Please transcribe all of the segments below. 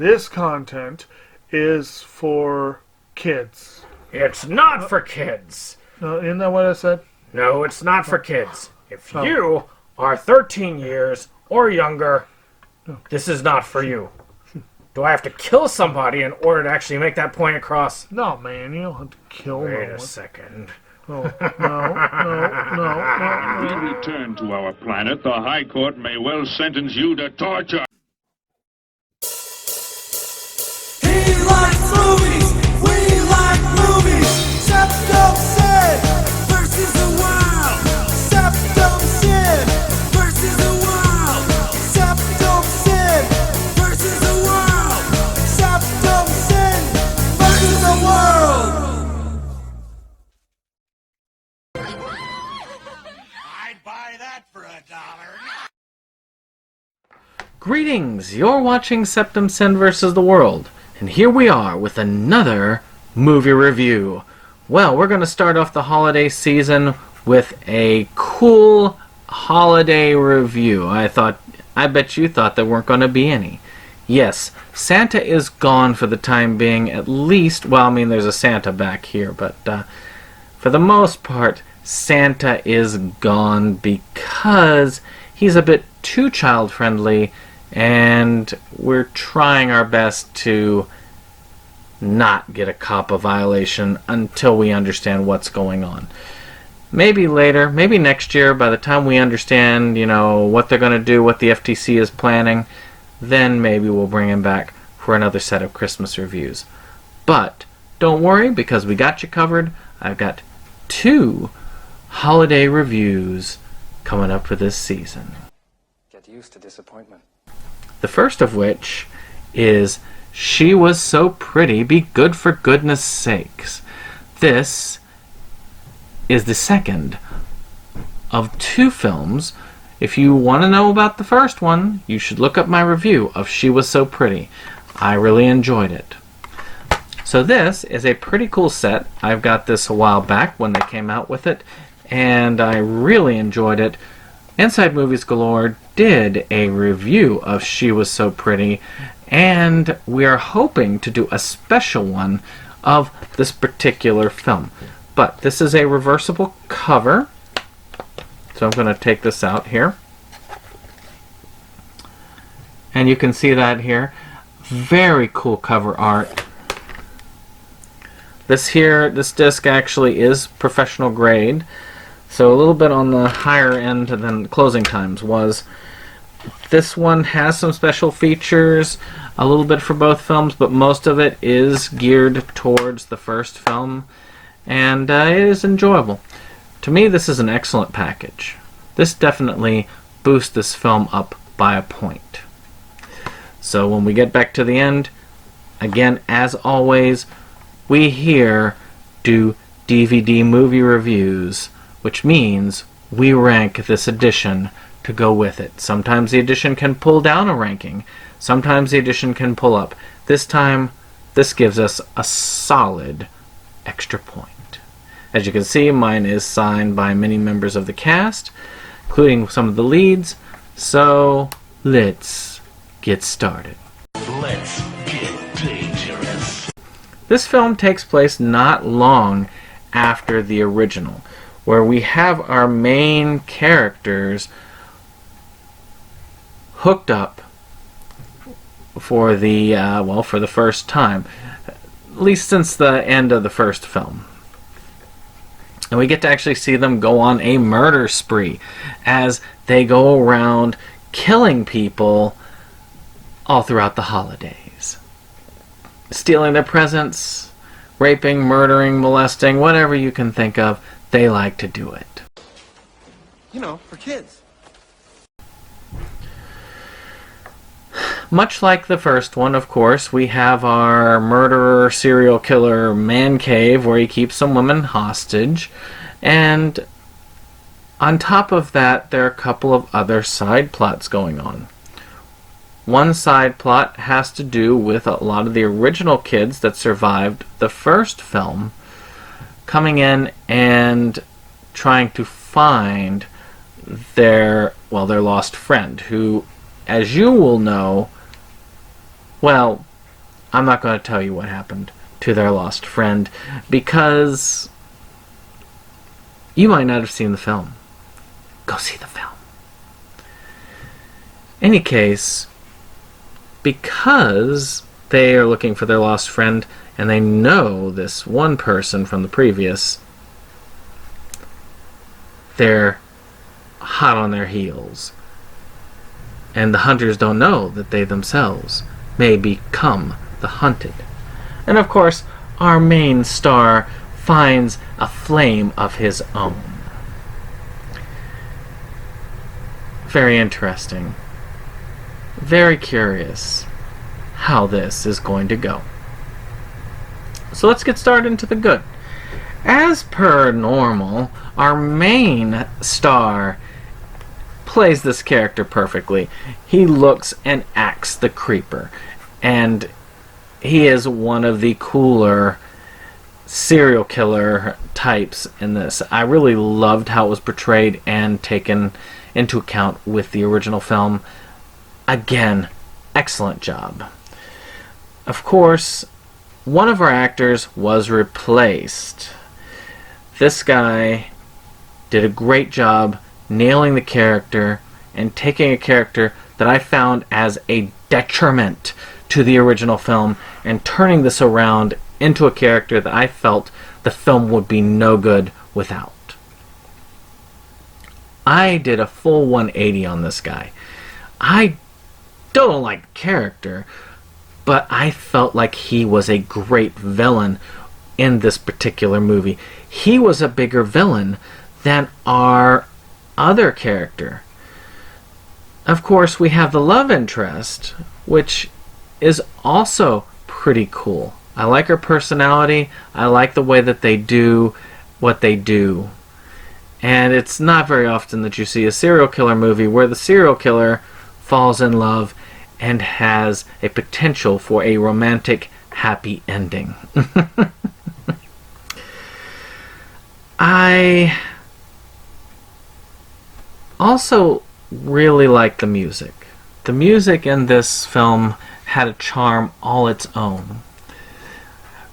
This content is for kids. It's not for kids. Isn't that what I said? No, it's not for kids. If you are 13 years or younger, this is not for you. Do I have to kill somebody in order to actually make that point across? No, man, you don't have to kill Wait no a one. second. No. We return to our planet. The High Court may well sentence you to torture. He likes movies, we like movies. Septum Sin versus the world. Septum Sin versus the world. Septum Sin versus the world. Septum Sin versus the world. I'd buy that for $1. Greetings! You're watching Septum Sin vs. the World, and here we are with another movie review. Well, we're going to start off the holiday season with a cool holiday review. I bet you thought there weren't going to be any. Yes, Santa is gone for the time being, at least. Well, I mean, there's a Santa back here, but for the most part, Santa is gone because he's a bit too child-friendly, and we're trying our best to not get a COPPA violation until we understand what's going on. Maybe later, maybe next year, by the time we understand, what they're going to do, what the FTC is planning, then maybe we'll bring him back for another set of Christmas reviews. But don't worry, because we got you covered. I've got 2 holiday reviews coming up for this season. Get used to disappointment. The first of which is She Was So Pretty, Be Good for Goodness Sakes. This is the second of 2 films. If you want to know about the first one, you should look up my review of She Was So Pretty. I really enjoyed it. So this is a pretty cool set. I've got this a while back when they came out with it, and I really enjoyed it. Inside Movies Galore did a review of She Was So Pretty, and we are hoping to do a special one of this particular film. But this is a reversible cover, so I'm going to take this out here. And you can see that here. Very cool cover art. This disc actually is professional grade, so a little bit on the higher end than Closing Times was. This one has some special features, a little bit for both films, but most of it is geared towards the first film, and it is enjoyable. To me, this is an excellent package. This definitely boosts this film up by a point. So when we get back to the end, again, as always, we here do DVD movie reviews, which means we rank this edition to go with it. Sometimes the edition can pull down a ranking. Sometimes the edition can pull up. This time, this gives us a solid extra point. As you can see, mine is signed by many members of the cast, including some of the leads. So, let's get started. Let's get dangerous. This film takes place not long after the original, where we have our main characters hooked up for the for the first time, at least since the end of the first film. And we get to actually see them go on a murder spree as they go around killing people all throughout the holidays. Stealing their presents, raping, murdering, molesting, whatever you can think of, they like to do it. For kids. Much like the first one, of course, we have our murderer, serial killer man cave where he keeps some women hostage. And on top of that, there are a couple of other side plots going on. One side plot has to do with a lot of the original kids that survived the first film coming in and trying to find their lost friend, who, as you will know, well, I'm not going to tell you what happened to their lost friend because you might not have seen the film. Go see the film. Any case, because they are looking for their lost friend and they know this one person from the previous, they're hot on their heels. And the hunters don't know that they themselves may become the hunted. And of course, our main star finds a flame of his own. Very interesting. Very curious how this is going to go. So let's get started into the good. As per normal, our main star plays this character perfectly. He looks and acts the creeper. And he is one of the cooler serial killer types in this. I really loved how it was portrayed and taken into account with the original film. Again, excellent job. Of course, one of our actors was replaced. This guy did a great job nailing the character and taking a character that I found as a detriment to the original film and turning this around into a character that I felt the film would be no good without. I did a full 180 on this guy. I don't like the character, but I felt like he was a great villain in this particular movie. He was a bigger villain than our other character. Of course, we have the love interest, which is also pretty cool. I like her personality. I like the way that they do what they do. And it's not very often that you see a serial killer movie where the serial killer falls in love and has a potential for a romantic, happy ending. I also really like the music. The music in this film had a charm all its own.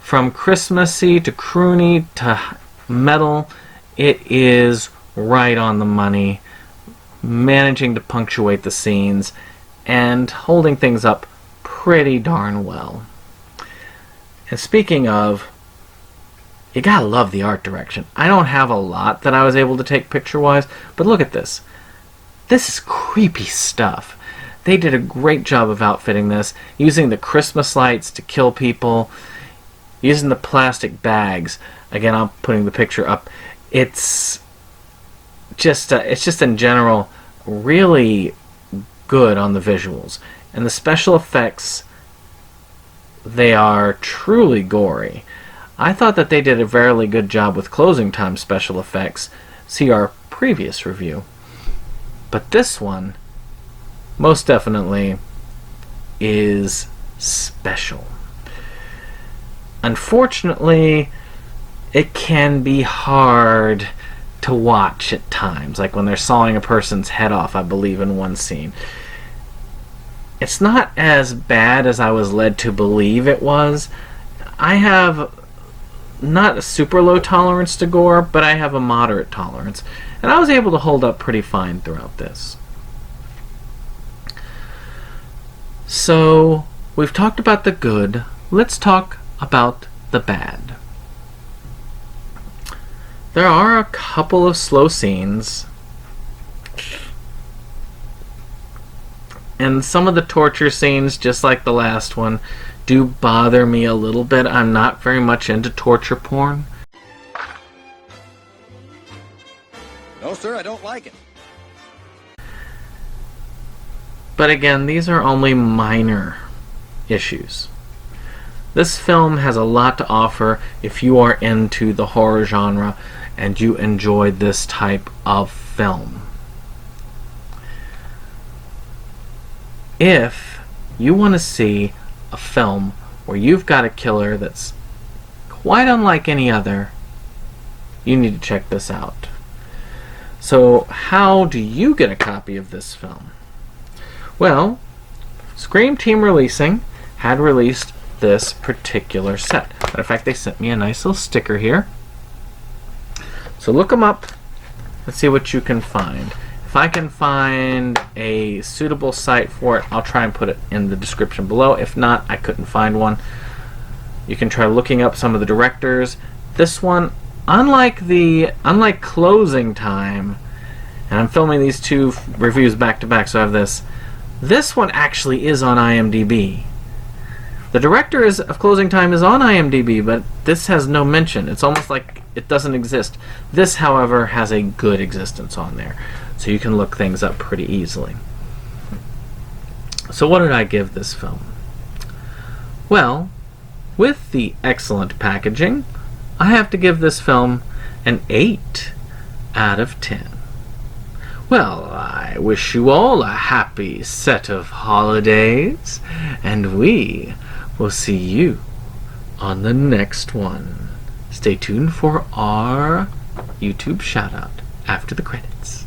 From Christmassy to croony to metal, it is right on the money, managing to punctuate the scenes and holding things up pretty darn well. And speaking of, you gotta love the art direction. I don't have a lot that I was able to take picture-wise, but look at this. This is creepy stuff. They did a great job of outfitting this, using the Christmas lights to kill people, using the plastic bags. Again, I'm putting the picture up. It's just in general really good on the visuals. And the special effects, they are truly gory. I thought that they did a very good job with closing time special effects. See our previous review. But this one, most definitely, is special. Unfortunately, it can be hard to watch at times, like when they're sawing a person's head off, I believe, in one scene. It's not as bad as I was led to believe it was. I have not a super low tolerance to gore, but I have a moderate tolerance. And I was able to hold up pretty fine throughout this. So, we've talked about the good. Let's talk about the bad. There are a couple of slow scenes. And some of the torture scenes, just like the last one, do bother me a little bit. I'm not very much into torture porn. No, sir, I don't like it. But again, these are only minor issues. This film has a lot to offer if you are into the horror genre and you enjoy this type of film. If you want to see a film where you've got a killer that's quite unlike any other, you need to check this out. So, how do you get a copy of this film? Well, Scream Team Releasing had released this particular set. Matter of fact, they sent me a nice little sticker here. So look them up. Let's see what you can find. If I can find a suitable site for it, I'll try and put it in the description below. If not, I couldn't find one. You can try looking up some of the directors. This one, unlike Closing Time, and I'm filming these two reviews back to back, so I have this. This one actually is on IMDb. The director of Closing Time is on IMDb, but this has no mention. It's almost like it doesn't exist. This, however, has a good existence on there, so you can look things up pretty easily. So what did I give this film? Well, with the excellent packaging, I have to give this film an 8 out of 10. Well, I wish you all a happy set of holidays, and we will see you on the next one. Stay tuned for our YouTube shoutout after the credits.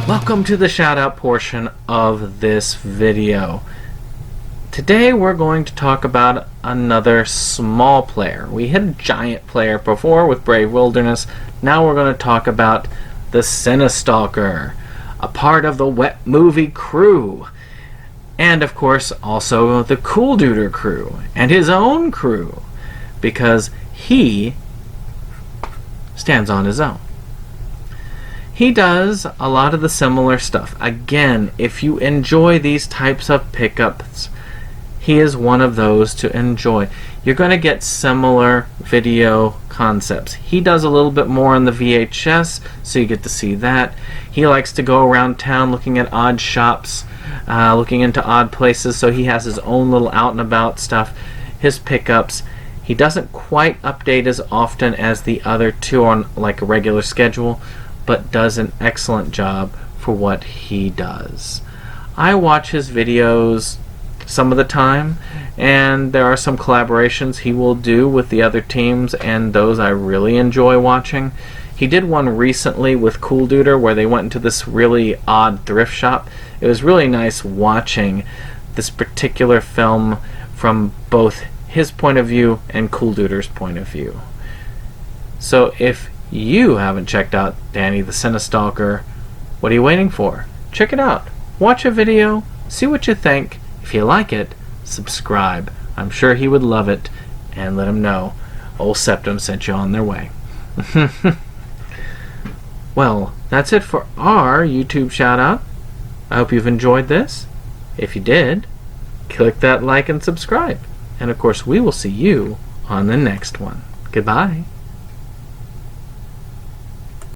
Welcome to the shout-out portion of this video. Today we're going to talk about another small player. We had a giant player before with Brave Wilderness. Now we're going to talk about the Cinestalker, a part of the Wet Movie crew. And of course also the Cool Duder crew and his own crew, because he stands on his own. He does a lot of the similar stuff. Again, if you enjoy these types of pickups, he is one of those to enjoy. You're going to get similar video concepts. He does a little bit more on the VHS, so you get to see that. He likes to go around town looking at odd shops, looking into odd places, so he has his own little out and about stuff. His pickups, he doesn't quite update as often as the other two on like a regular schedule, but does an excellent job for what he does. I watch his videos some of the time, and there are some collaborations he will do with the other teams, and those I really enjoy watching. He did one recently with Cool Duder where they went into this really odd thrift shop. It was really nice watching this particular film from both his point of view and Cool Duder's point of view. So if you haven't checked out Danny the Cinestalker, what are you waiting for? Check it out. Watch a video, see what you think. If you like it, subscribe. I'm sure he would love it, and let him know old Septum sent you on their way. Well, that's it for our YouTube shout out. I hope you've enjoyed this. If you did, click that like and subscribe. And of course, we will see you on the next one. Goodbye.